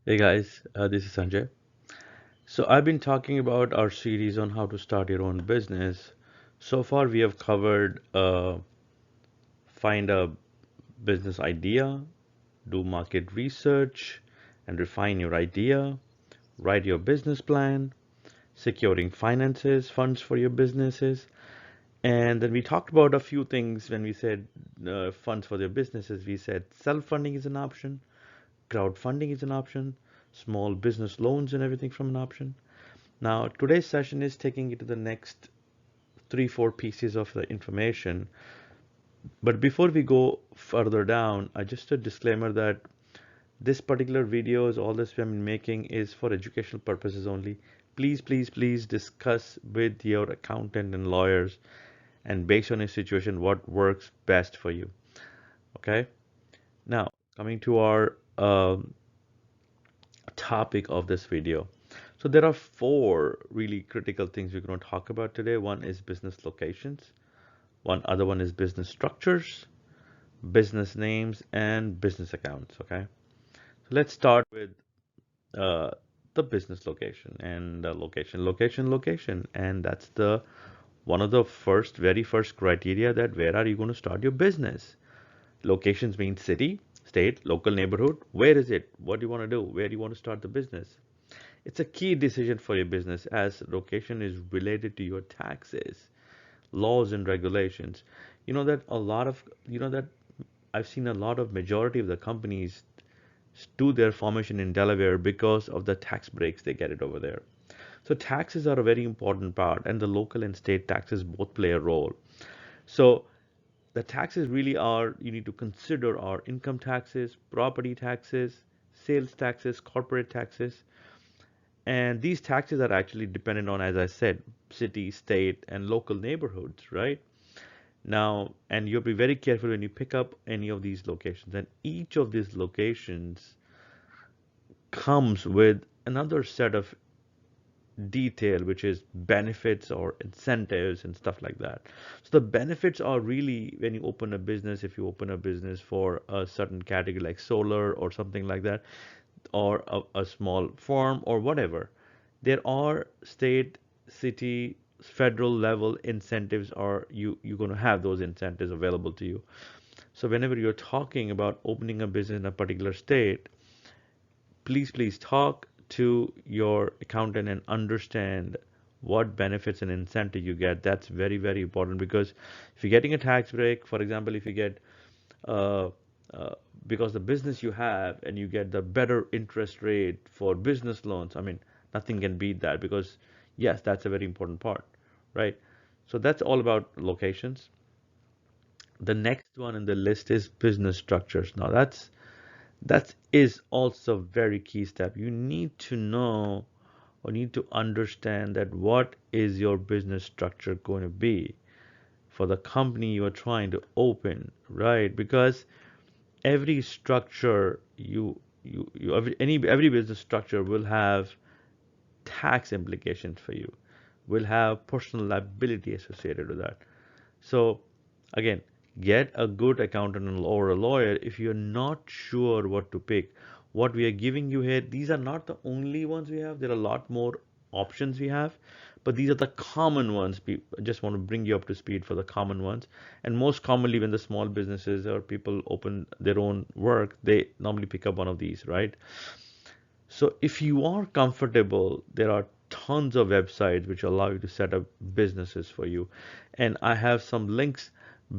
Hey guys, this is Sanjay. So I've been talking about our series on how to start your own business. So far, we have covered find a business idea, do market research, and refine your idea, write your business plan, securing finances, funds for your businesses, and then we talked about a few things when we said funds for their businesses. We said self-funding is an option, crowdfunding is an option, small business loans and everything from an option. Now, today's session is taking it to the next three, four pieces of the information. But before we go further down, just a disclaimer that this particular videos, all this I'm making is for educational purposes only. Please, please, please discuss with your accountant and lawyers and based on your situation, what works best for you. Okay. Now, coming to our topic of this video. So there are four really critical things we're going to talk about today. One is business locations. One other one is business structures, business names, and business accounts. Okay. So let's start with uh, the business location and location, and that's the one of the very first criteria that where are you going to start your business? Locations mean city, state, local neighborhood. Where is it? What do you want to do? Where do you want to start the business? It's a key decision for your business as location is related to your taxes, laws and regulations. You know that I've seen a lot of majority of the companies do their formation in Delaware because of the tax breaks they get it over there. So taxes are a very important part and the local and state taxes both play a role. So the taxes really are, you need to consider are income taxes, property taxes, sales taxes, corporate taxes. And these taxes are actually dependent on, as I said, city, state, and local neighborhoods, right? Now, and you'll be very careful when you pick up any of these locations. And each of these locations comes with another set of detail, which is benefits or incentives and stuff like that. So the benefits are really when you open a business, if you open a business for a certain category like solar or something like that, or a small farm or whatever, there are state, city, federal level incentives, or you're going to have those incentives available to you. So whenever you're talking about opening a business in a particular state, please talk to your accountant and understand what benefits and incentive you get. That's very important because if you're getting a tax break, for example, if you get uh, uh, because the business you have and you get the better interest rate for business loans, I mean, nothing can beat that because yes, that's a very important part, right? So that's all about locations. The next one in the list is business structures. Now that is also a very key step. You need to know or need to understand that what is your business structure going to be for the company you are trying to open, right? Because every structure every business structure will have tax implications for you, will have personal liability associated with that. So again, get a good accountant or a lawyer if you're not sure what to pick. What we are giving you here, these are not the only ones we have. There are a lot more options we have, but these are the common ones. I just want to bring you up to speed for the common ones. And most commonly, when the small businesses or people open their own work, they normally pick up one of these, right? So if you are comfortable, there are tons of websites which allow you to set up businesses for you. And I have some links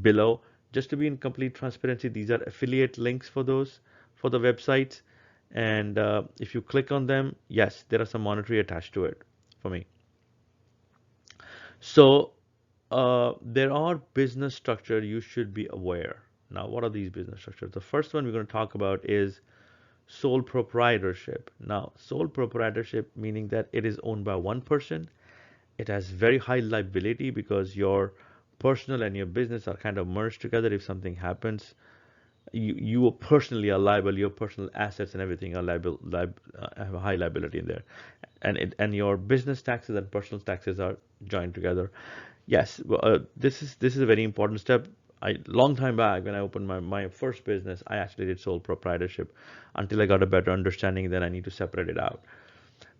below. Just to be in complete transparency, these are affiliate links for those, for the websites. And if you click on them, yes, there are some monetary attached to it for me. So there are business structure you should be aware. Now, what are these business structures? The first one we're going to talk about is sole proprietorship. Now, sole proprietorship meaning that it is owned by one person. It has very high liability because your personal and your business are kind of merged together. If something happens, you personally are liable. Your personal assets and everything are have a high liability in there, and your business taxes and personal taxes are joined together. Yes, this is a very important step. long time back when I opened my first business, I actually did sole proprietorship until I got a better understanding that I need to separate it out.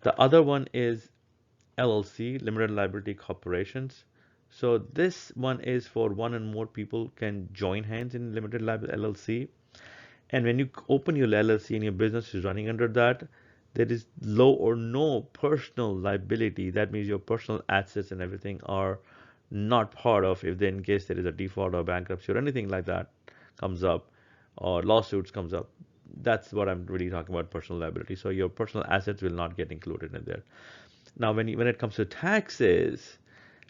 The other one is LLC, limited liability corporations. So this one is for one and more people can join hands in limited liability LLC. And when you open your LLC and your business is running under that, there is low or no personal liability. That means your personal assets and everything are not part of, if in case there is a default or bankruptcy or anything like that comes up, or lawsuits comes up. That's what I'm really talking about, personal liability. So your personal assets will not get included in there. Now, when it comes to taxes,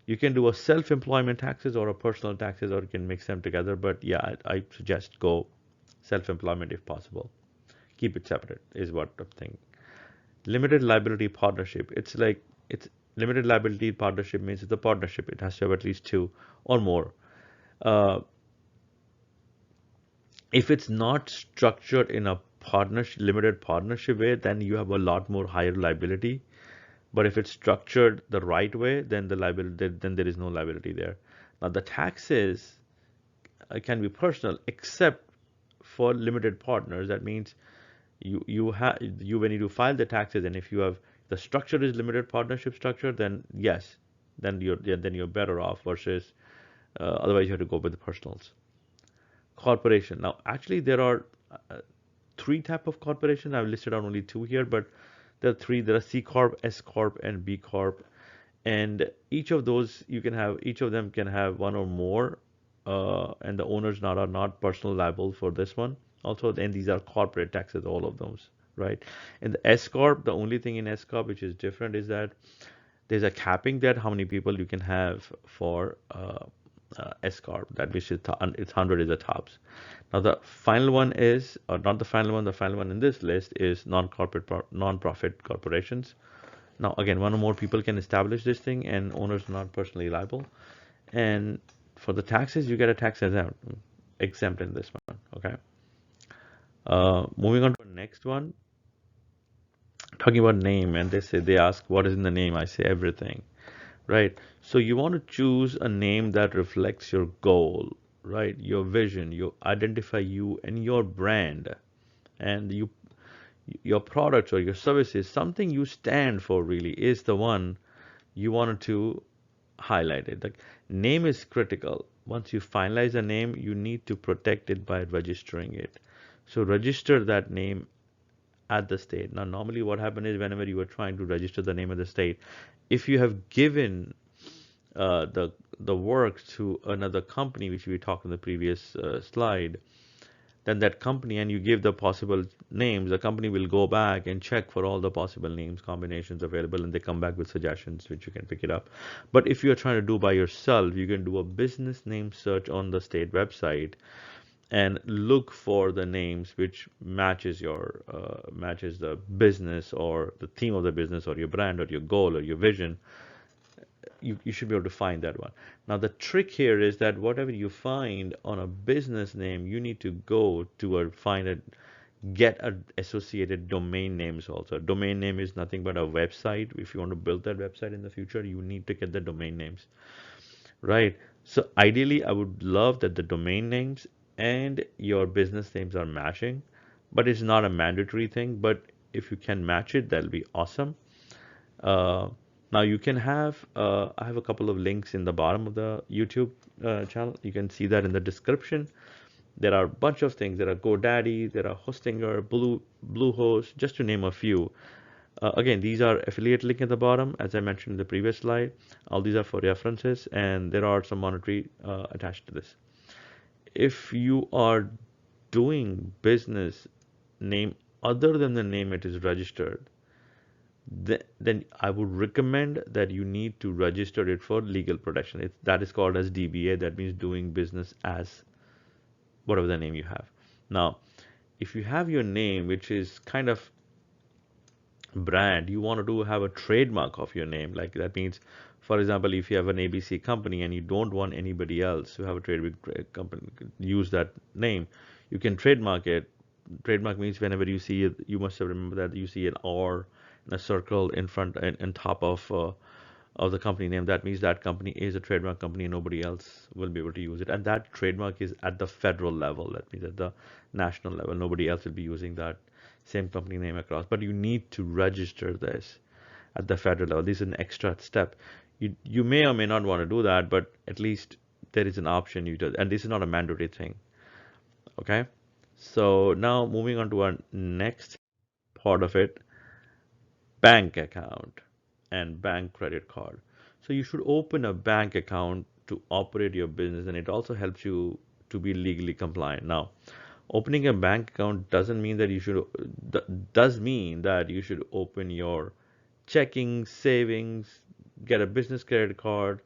you can do a self-employment taxes or a personal taxes, or you can mix them together. But yeah, I suggest go self-employment if possible. Keep it separate is what I'm thinking. Limited liability partnership. It's limited liability partnership means it's a partnership. It has to have at least two or more. Uh, if it's not structured in a partnership, limited partnership way, then you have a lot more higher liability. But if it's structured the right way, then the liability, then there is no liability there. Now the taxes can be personal, except for limited partners. That means you when you do file the taxes, and if you have the structure is limited partnership structure, then yes, then you're better off versus otherwise you have to go with the personals. Corporation. Now actually there are three type of corporation. I've listed out only two here, but there are three. There are C corp, S corp, and B corp, and each of those you can have. Each of them can have one or more, and the owners not are not personal liable for this one. Also, then these are corporate taxes, all of those, right? In the S corp, the only thing in S corp which is different is that there's a capping that how many people you can have for S corp. That which is it's 100 is the tops. Now the final one is, or not the final one. The final one in this list is non-corporate, non-profit corporations. Now again, one or more people can establish this thing, and owners are not personally liable. And for the taxes, you get a tax exempt in this one. Okay. Moving on to the next one, talking about name, and they ask what is in the name. I say everything, right? So you want to choose a name that reflects your goal, right? Your vision, you identify you and your brand, and your products or your services, something you stand for really is the one you wanted to highlight it. Like name is critical. Once you finalize a name, you need to protect it by registering it. So register that name at the state. Now, normally what happens is whenever you are trying to register the name of the state, if you have given the work to another company, which we talked in the previous slide, then that company and you give the possible names, the company will go back and check for all the possible names combinations available, and they come back with suggestions which you can pick it up. But if you're trying to do by yourself, you can do a business name search on the state website and look for the names which matches your matches the business or the theme of the business or your brand or your goal or your vision. You should be able to find that one. Now the trick here is that whatever you find on a business name, you need to go to a find a get a associated domain names also. Domain name is nothing but a website. If you want to build that website in the future, you need to get the domain names, right? So ideally, I would love that the domain names and your business names are matching, but it's not a mandatory thing. But if you can match it, that'll be awesome. Uh, Now you can have, I have a couple of links in the bottom of the YouTube channel. You can see that in the description. There are a bunch of things. There are GoDaddy, there are Hostinger, Bluehost, just to name a few. Again, these are affiliate link at the bottom, as I mentioned in the previous slide. All these are for references, and there are some monetary attached to this. If you are doing business name other than the name it is registered, then I would recommend that you need to register it for legal protection. That is called as DBA. That means doing business as whatever the name you have. Now, if you have your name, which is kind of brand, you want to have a trademark of your name. Like that means, for example, if you have an ABC company and you don't want anybody else to have a trademark company use that name, you can trademark it. Trademark means whenever you see it, you must have remembered that you see an R and a circle in front and top of of the company name, that means that company is a trademark company and nobody else will be able to use it. And that trademark is at the federal level. That means at the national level, nobody else will be using that same company name across. But you need to register this at the federal level. This is an extra step. You may or may not want to do that, but at least there is an option you do. And this is not a mandatory thing. Okay. So now moving on to our next part of it, bank account and bank credit card. So you should open a bank account to operate your business, and it also helps you to be legally compliant. Now, opening a bank account doesn't mean that you should, does mean that you should open your checking, savings, get a business credit card.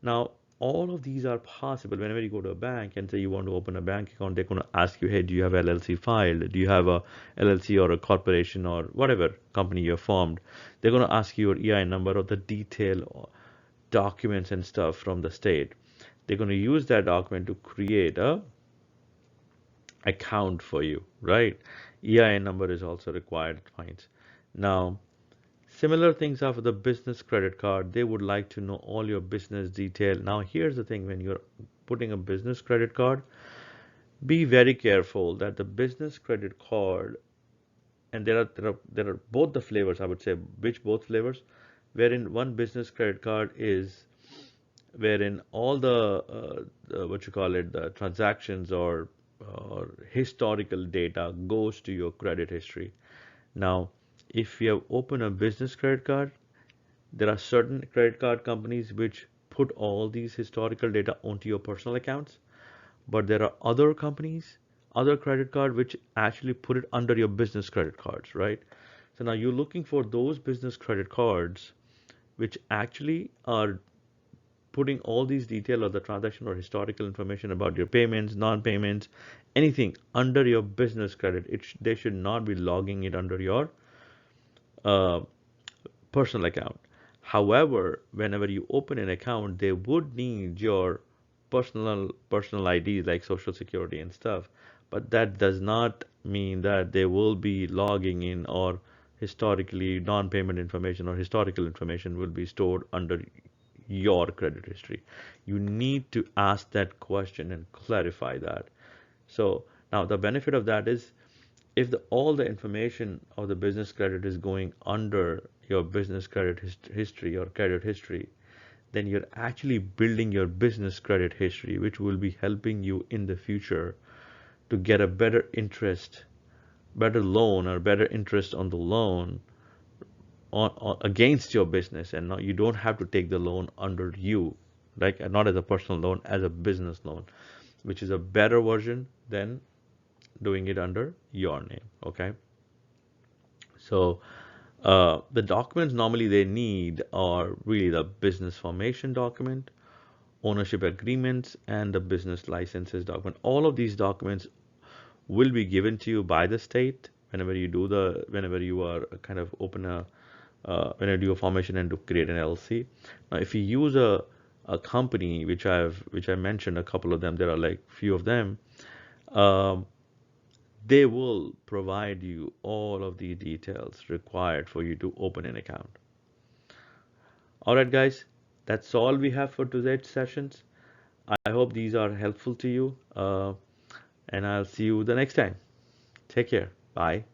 Now, all of these are possible whenever you go to a bank and say you want to open a bank account. They're going to ask you, hey, do you have LLC filed? Do you have a LLC or a corporation or whatever company you have formed? They're going to ask you your EIN number or the detail documents and stuff from the state. They're going to use that document to create a account for you, right? EIN number is also required at points. Now, similar things are for the business credit card. They would like to know all your business detail. Now, here's the thing, when you're putting a business credit card, be very careful that the business credit card, and there are both the flavors, I would say, which both flavors, wherein one business credit card is wherein all the what you call it, the transactions or historical data goes to your credit history. Now, if you have opened a business credit card, there are certain credit card companies which put all these historical data onto your personal accounts, but there are other companies, other credit card which actually put it under your business credit cards, right? So now you're looking for those business credit cards which actually are putting all these detail of the transaction or historical information about your payments, non-payments, anything under your business credit. They should not be logging it under your uh, personal account. However, whenever you open an account, they would need your personal IDs like social security and stuff. But that does not mean that they will be logging in or historically non-payment information or historical information will be stored under your credit history. You need to ask that question and clarify that. So now the benefit of that is if all the information of the business credit is going under your business credit history or credit history, then you're actually building your business credit history, which will be helping you in the future to get a better interest, better loan or better interest on the loan against your business. And now you don't have to take the loan under you, like not as a personal loan, as a business loan, which is a better version than doing it under your name. Okay. So the documents normally they need are really the business formation document, ownership agreements, and the business licenses document. All of these documents will be given to you by the state whenever you are kind of open when I do a formation and to create an LLC. Now, if you use a company, which I mentioned a couple of them, there are like few of them. Um, they will provide you all of the details required for you to open an account. All right, guys, that's all we have for today's sessions. I hope these are helpful to you, and I'll see you the next time. Take care. Bye.